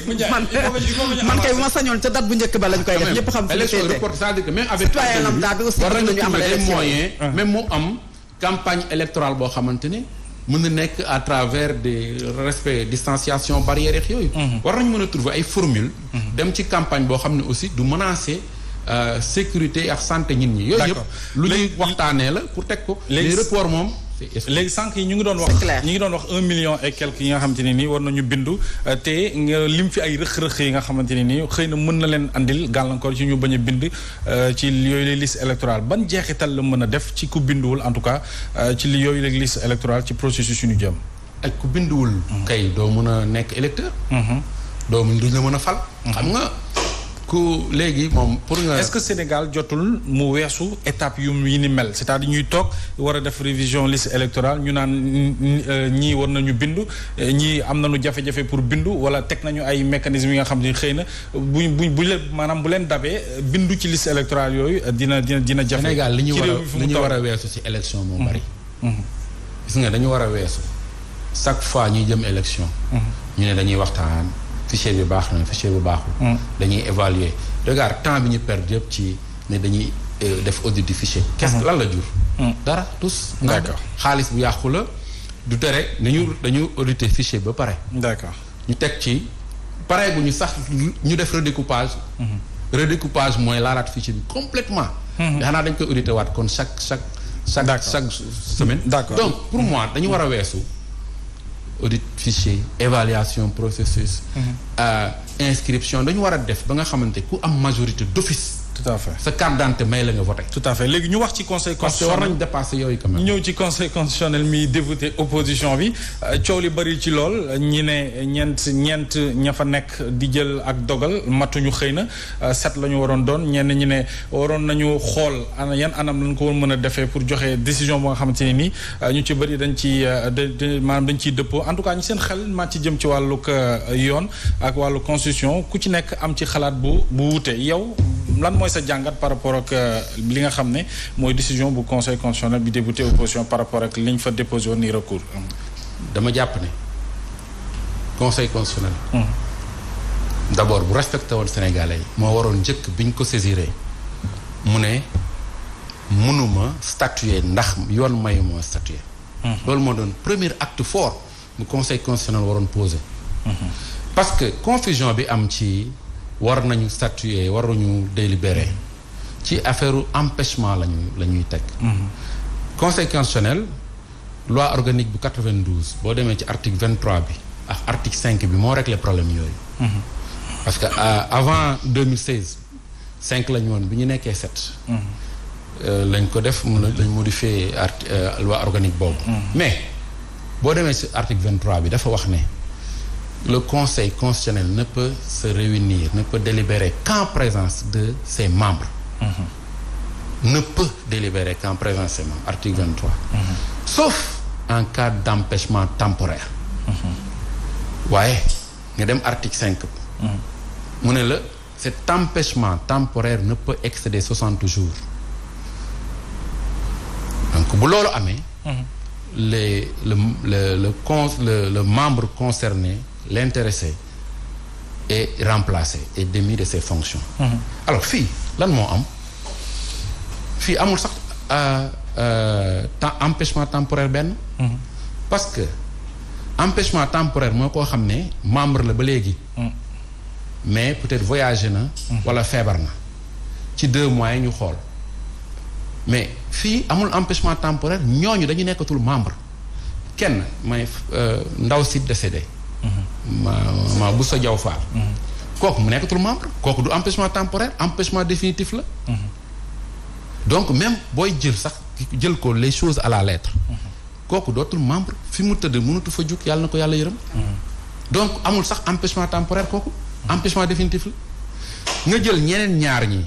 man kay bu ma sañoon ca date bu njëkk ba lañ koy def ñëpp xam fi élection reportée c'est-à-dire que même avec citoyen lambda bi aussi war nañu ñu amal trouver des élection moyens même mu am campagne électorale boo xamante ni mën na nekk à travers des respect distanciation barrières yeeg yooyu war nañu mën a trouver ay formule dem ci campagne boo xam ne aussi du menacer sécurité ak santé nit ñi yooyu yëpp lu ñuy waxtaanee la pour teg ko les report moom léegi sànq yi ñu ngi doon wax 1 million et quelques yi nga xamante ne nii war nañu bindu te nga lim fi ay rëq-rëq yi nga xamante ne nii xëy na mën na leen andil gàllankoor ci ñu bañ a bind ci yooyu les listes électorales ban jeexital la mën a def ci ku binduwul en tout cas ci li yooyu les listes électorales ci processus yu ñu jëm. ak ku binduwul. kay doo mën a nekk électeur. doo mën duñ la mën a fal. xam nga ku léegi moom pour nga. est-ce que Sénégal jotul mu weesu étape yu ni mel c'est-à-dire ñuy toog war a def révision liste électorale ñu naan ñii war nañu bindu ñii am nañu jafe-jafe pour bindu wala teg nañu ay mécanismes yi nga xam ne xëy na bu leen maanaam bu leen dabee bindu ci liste électorale yooyu dina jafe. Sénégal li ñu war a weesu ci élection moo bari. gis nga dañu war a weesu chaque fois ñuy jëm élection. ñu ne dañuy waxtaan. fichier bi baax na fichier bi baaxul. dañuy évaluer regarde temps bi ñu perdre yëpp ci ne dañuy def audit du fichier. qu'est-ce que lan la jur. dara tous. d'accord xaalis bu yàqu la du tere dañu auditer fichier ba pare. d'accord ñu teg ci pare bu ñu sax ñu def redécoupage. redécoupage mooy laalaat fichier bi complètement. xanaa dañ koy auditer waat kon chaque semaine. d'accord donc pour moi dañu war a weesu. audit fichier évaluation processus inscription dañu war a def ba nga xamante ku am majorité d'office. tout à fait sa carte d'identité may la nga voté. tout à fait léegi ñu wax ci conseil constitutionnel parce que war nañu dépasser yooyu quand même. ñëw ci conseil constitutionnel mi député opposition bi coow li bari ci lool ñi ne ñeent ña fa nekk di jël ak dogal matuñu xëy na 7 la ñu waroon doon ñenn ñi ne waroon nañu xool yan anam lañ ko war mën a defee pour joxe décision bu nga xamante ne nii ñu ci bëri dañ ci maanaam dañ ciy dëppoo en tout cas ñi seen xel maa ci jëm ci wàllug yoon ak wàllu constitution ku ci nekk am ci xalaat bu wute yow lan mooy sa jàngat par rapport ak li nga xam ne mooy décision bu conseil constitutionnel bi député opposition par rapport ak li ñu fa déposé woon ni recours. dama jàpp ne conseil constitutionnel. d'abord bu respecté woon Sénégalais yi. moo waroon njëkk bi ñu ko saisiré mu ne mënuma statuer ndax yoon mayu moo statuer. loolu moo doon premier acte fort bu conseil constitutionnel waroon posé. parce que confusion bi am ci. war nañu statuer waruñu délibérer ci affaire empêchement la ñuy teg. conseil constitutionnel loi organique bu 92 boo demee ci article 23 bi ak article 5 bi moo réglé problème yooyu. parce que avant 2016 5 la ñu woon bi ñu nekkee 7. lañ ko def lañ modifié loi organique boobu. mais boo demee ci article 23 bi dafa wax ne. le conseil constitutionnel ne peut se réunir ne peut délibérer qu'en présence de ses membres. Ne peut délibérer qu'en présence de ses membres article 23. Sauf en cas d'empêchement temporaire. waaye nga dem article 5. mu ne la cet empêchement temporaire ne peut excéder 60 jours. donc bu loolu amee. le membre concerné. L'intéressé est remplacé et démis de ses fonctions. Alors fii lan moo am fii amul sax empêchement temporaire benn. parce que empêchement temporaire moo koo xam ne membre la ba léegi. mais peut-être voyagé na. wala feebar na ci 2 mois yi ñu xool mais fii amul empêchement temporaire ñooñu dañu nekkatul membre kenn may ndaw si décédé. ma bu sa jaw faar kooku mu nekkatul membre kooku du empêchement temporaire empêchement définitif la. donc même booy jël ko les choses à la lettre. kooku dootul membre fi mu tëdd mënatu fa jug yàlla na ko yàlla yërëm. donc amul sax empêchement temporaire kooku empêchement définitif la nga jël ñeneen ñaar ñi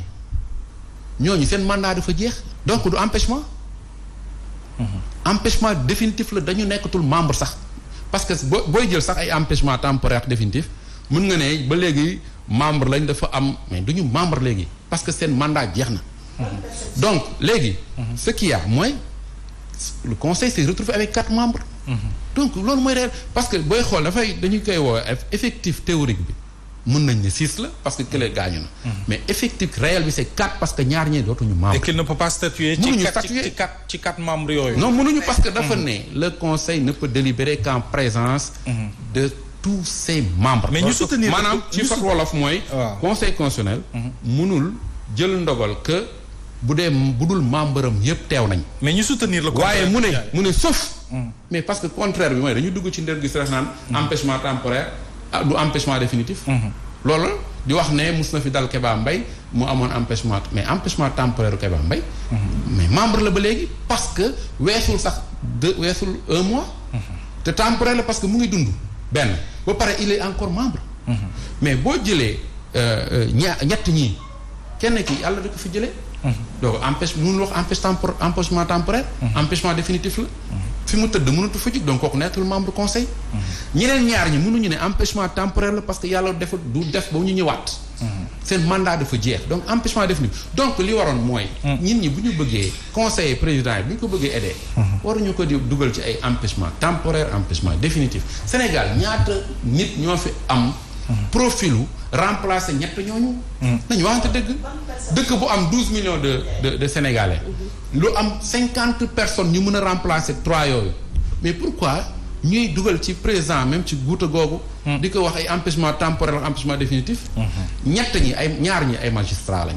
ñooñu seen mandat dafa jeex donc du empêchement. empêchement définitif la dañu nekkatul membre sax. parce que booy jël sax ay empêchement temporaire définitif mën nga ne ba léegi membre lañ dafa am mais duñu membre léegi parce que seen mandat jeex na. donc léegi. ce qu'il y a mooy le conseil s'est retrouvé avec 4 membres. donc loolu mooy réel parce que booy xool dañu koy woo effectif théorique bi mën nañ ne 6 la parce que kële gaañu na. mais effectif réel bi c'est 4 parce que ñaar ñee dootuñu membre. et qu'il ne peut pas statuer ci 4 membres yooyu. non mënuñu parce que dafa ne le conseil ne peut délibérer qu'en présence de tous ses membres. mais ñu soutenir maanaam ci fat wolof mooy. conseil constitutionnel. mënul jël ndogal que bu dul membre am yëpp teew nañ. mais ñu soutenir le waaye mu ne sauf. mais parce que contraire bi mooy dañu dugg ci ndër gi stress naan empêchement temporaire du empêchement définitif. loolu di wax ne mus na fi dal Kéba Mbaye mu amoon empêchement mais empêchement temporaire Kéba Mbaye mais membre la ba léegi parce que weesul un mois. te temporaire la parce que mu ngi dund benn ba pare il est encore membre. mais boo jëlee ñett ñii kenn ki yàlla da ko fi jëlee. donc mënul wax empêchement temporaire. empêchement définitif la. fi mu tëdd mënatu fa jig donc kooku nekkul membre conseil. ñeneen ñaar ñi mënuñu ne empêchement temporaire la parce que yàlla du def ba ñu ñëwaat. seen mandat dafa jeex donc empêchement définitif donc li waroon mooy. nit ñi bu ñu bëggee conseiller président yi bu ñu ko bëggee aider. waruñu ko di dugal ci ay empêchement temporaire empêchement définitif Sénégal ñaata nit ñoo fi am. profilu remplacer ñett ñooñu. nañu waxante dëkk bu am 12 millions de Sénégalais. lu am 50 personnes ñu mën a remplacer 3 yooyu. mais pourquoi ñuy dugal ci président même ci guuta googu. di ko wax ay empêchement temporaire empêchement définitif. ñaar ñi ay magistrat lañ.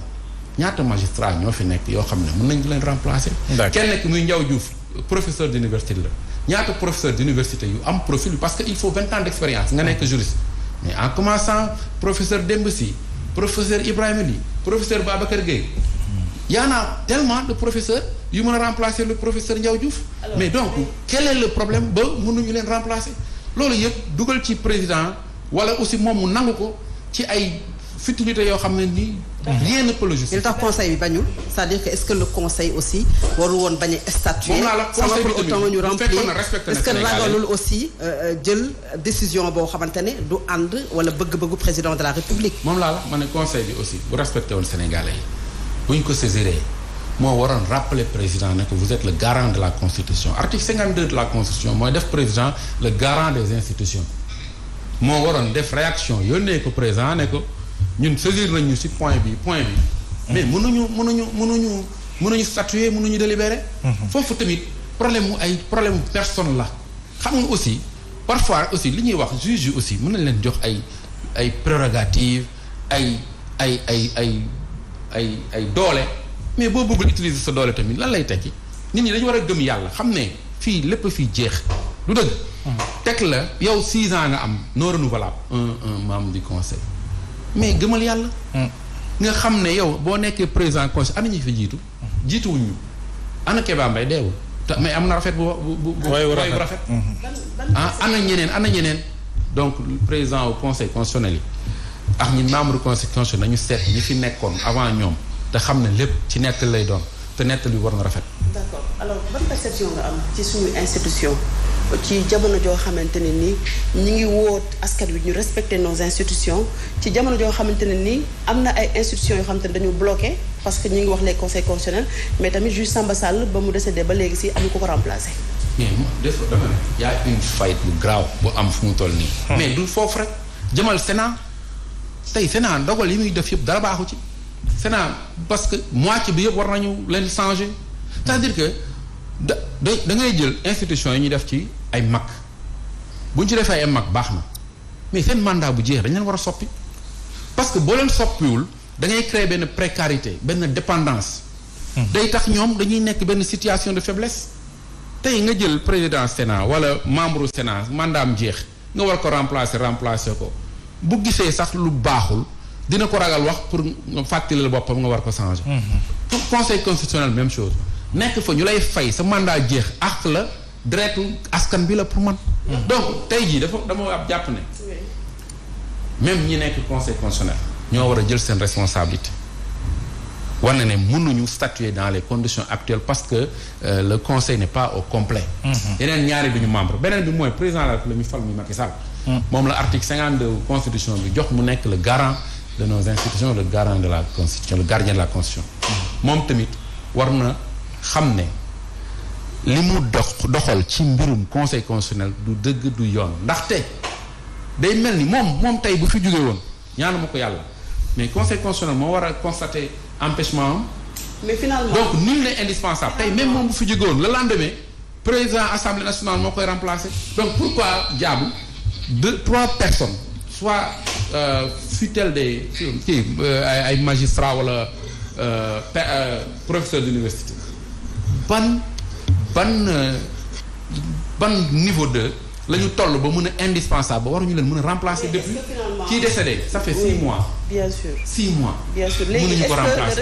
ñaata magistrat ñoo fi nekk yoo xam ne mën nañ leen remplacer. kenn ki muy Ndiaw Diouf professeur d'université la. ñaata professeur d'université yu am profil parce que il faut 20 ans d'expérience nga nekk juriste. mais en commençant professeur Demba Sy professeur Ibrahima Ly professeur Babacar Gueye y en a tellement de professeurs yu mën a remplacer le professeur Ndiaw Diouf. mais donc quel est le problème ba mënuñu leen remplacer loolu yëpp dugal ci président wala aussi moom mu nangu ko ci ay futilités yoo xam ne nii. rien ne peut le justifier. li tax conseil bi bañul c'est-à-dire que est-ce que le conseil aussi waru woon bañ a statuer. moom laa la conseil bi tamit ñu remplir est-ce que Sénégal ragalul aussi jël décision boo xamante ne du ànd wala bëgg-bëggu président de la République. moom laa la ma ne conseil bi aussi bu respecté woon Sénégalais yi bu ñu ko saisiree moo waroon rappeler président ne que vous êtes le garant de la constitution article 52 de la constitution mooy def président le garant des institutions moo waroon def réaction yónnee ko président ne ko. ñun saisir nañu ci point bi mais mënuñu statuer mënuñu délibérer. foofu tamit problème mu personne la xam nga aussi parfois aussi li ñuy wax juge yi aussi mën nañ leen jox ay prérogatives ay doole mais boo bëggul utiliser sa doole tamit lan lay tekki nit ñi dañu war a gëm yàlla xam ne fii lépp fii jeex du dëgg. teg la yow 6 ans nga am non renouvelable un membre du conseil. mais gëmal yàlla. nga xam ne yow boo nekkee président conseil ana ñu fi jiituwuñ ñu ana Kéba Mbaye deewul te mais am na rafet bu rafet. ana ñeneen donc président au conseil constitutionnel yi ak ñi membre conseil constitutionnel nañu seet ñi fi nekkoon avant ñoom te xam ne lépp ci nettali lay doon te nettali war na rafet. d'accord alors ban perception nga am ci suñu institution. ci jamono joo xamante ne nii ñu ngi woo askan wi ñu respecter nos institutions ci jamono joo xamante ne nii am na ay institutions yoo xamante ne dañu bloqué parce que ñu ngi wax les conseils constitutionnels mais tamit juge Samba Sall ba mu décédé ba léegi si amu ko remplacer. mais des fois dama ne y a une faille bu grave bu am fu mu toll nii. mais du foofu rek jëmal Sénat tey Sénat ndogal yi muy def yëpp dara baaxu ci Sénat parce que moitié bi yëpp war nañu leen changer c'est-à-dire que da ngay jël institution yi ñuy def ci ay mag bu ñu ci defee ay mag baax na mais seen mandat bu jeex dañ leen war a soppi parce que boo leen soppiwul da ngay créer benn précarité benn dépendance. day tax ñoom dañuy nekk benn situation de faiblesse. tey nga jël président Sénat wala membre Sénat mandat am jeex nga war ko remplacer ko bu gisee sax lu baaxul dina ko ragal wax pour nga fàttali la boppam nga war ko changer. pour conseil constitutionnel même chose. nekk fa ñu lay fay sa mandat jeex ak la deretu askan bi la pour man. donc tey jii dama ab jàpp ne. même ñi nekk conseil constitutionnel. ñoo war a jël seen responsabilité. war na ne mënuñu statuer dans les conditions actuelles parce que le conseil n'est pas au complet. yeneen ñaari duñu membre beneen bi mooy président de la République la ñu fal muy Macky Sall. moom la article 52 constitution bi jox mu nekk le garant de nos institutions le garant de la constitution le gardien de la constitution. moom tamit war na. xam ne li mu doxal ci mbirum conseil constitutionnel du dëgg du yoon ndaxte day mel ni moom tey bu fi jóge woon ñaanuma ko yàlla mais conseil constitutionnel moo war a constater empêchement am. mais finalement donc nul n'est indispensable tey même moom bu fi jógoon le lendemain président assemblée nationale moo koy remplacer donc pourquoi jaabu 3 personnes soit fut-elle des ay magistrats wala professeur d'université ban niveau de la ñu toll ba mën a indispensable ba waruñu leen mën a remplacer depuis kii décédé ça fait 6 mois. bien sûr 6 mois. bien sûr mënuñu ko remplacer.